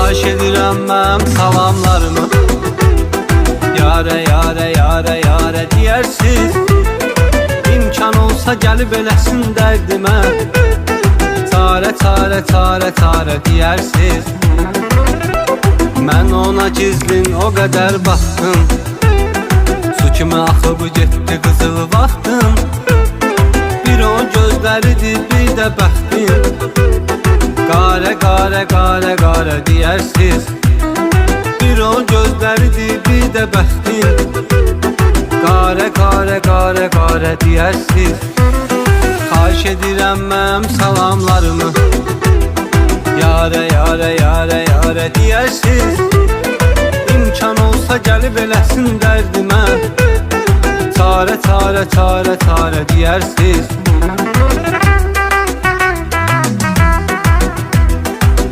Xahiş edirəm mənim salamlarımı. Yare yare yare yare deyərsiz. İmkan olsa gəlib eləsin dərdimə. Çare çare çare çare deyərsiz. Mən ona gizlin o qədər baxdım. Su kimi axıb getdi qızıl vaxtım. Bir o gözləridir bir də bəxtim. Qare qare qare qare deyərsiz. Bir o gözləridir bir də bəxtim. Qare qare qare qare deyərsiz. Xahiş edirəm mənim salamlarımı. Yare yare yare yare deyərsiz. İmkan olsa gəlib eləsin dərdimə. Çare çare çare çare deyərsiz.